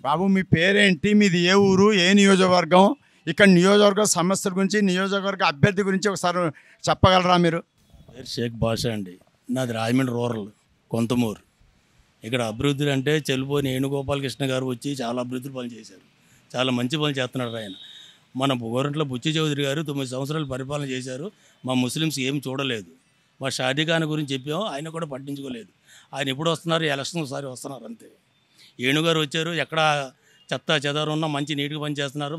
బాబు మీ పేరేంటి, మీది ఏ ఊరు, ఏ నియోజకవర్గం, ఇక్కడ నియోజకవర్గ సమస్యల గురించి, నియోజకవర్గ అభ్యర్థి గురించి ఒకసారి చెప్పగలరా మీరు? పేరు షేక్ బాషా అండి. నాది రాజమండ్రి రూరల్ కొంతమూరు. ఇక్కడ అభివృద్ధులు అంటే చెల్లిపోయిన వేణుగోపాలకృష్ణ గారు వచ్చి చాలా అభివృద్ధులు పనులు చేశారు. చాలా మంచి పనులు చేస్తున్నాడు ఆయన. మన గోరంట్ల బుచ్చి చౌదరి గారు 9 సంవత్సరాలు పరిపాలన చేశారు. మా ముస్లిమ్స్ ఏం చూడలేదు. మా షాదీ ఖాన్ గురించి చెప్పాము, ఆయన కూడా పట్టించుకోలేదు. ఆయన ఎప్పుడు వస్తున్నారు, ఎలక్షన్ ఒకసారి వస్తున్నారు అంతే. ఏణుగారు వచ్చారు, ఎక్కడ చెత్త చెదారం ఉన్నా మంచి నీట్గా పని చేస్తున్నారు.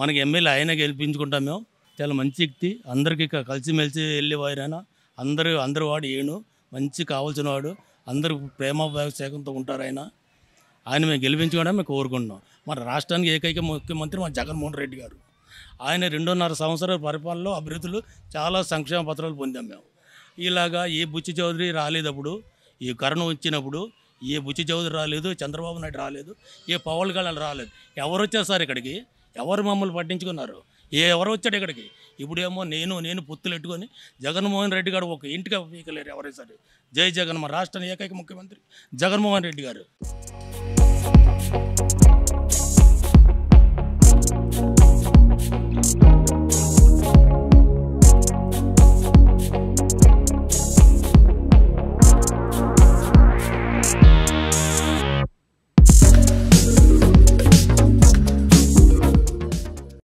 మనకి ఎమ్మెల్యే ఆయనే గెలిపించుకుంటాం మేము. చాలా మంచి వ్యక్తి, అందరికీ కలిసిమెలిసి వెళ్ళేవారు ఆయన. అందరు వాడు ఏణు మంచి కావాల్సిన వాడు, అందరూ ప్రేమాభిషేకంతో ఉంటారు ఆయన. ఆయన మేము గెలిపించుకోవడం మేము కోరుకుంటున్నాం. మన రాష్ట్రానికి ఏకైక ముఖ్యమంత్రి మన జగన్మోహన్ రెడ్డి గారు. ఆయన 2.5 సంవత్సరాల పరిపాలనలో అభివృద్ధులు చాలా సంక్షేమ పత్రాలు పొందాం మేము. ఇలాగా ఏ బుచ్చి చౌదరి రాలేదప్పుడు, ఈ కరోనా వచ్చినప్పుడు ఏ బుచ్చి చౌదరి రాలేదు, చంద్రబాబు నాయుడు రాలేదు, ఏ పవన్ కళ్యాణ్ రాలేదు. ఎవరు వచ్చారు సార్ ఇక్కడికి? ఎవరు మమ్మల్ని పట్టించుకున్నారు? ఎవరు వచ్చాడు ఇక్కడికి? ఇప్పుడేమో నేను పొత్తులు పెట్టుకొని జగన్మోహన్ రెడ్డి గారు ఒక ఇంటికి పీకలేరు ఎవరైనా సరే. జై జగన్, మన రాష్ట్రానికి ఏకైక ముఖ్యమంత్రి జగన్మోహన్ రెడ్డి గారు.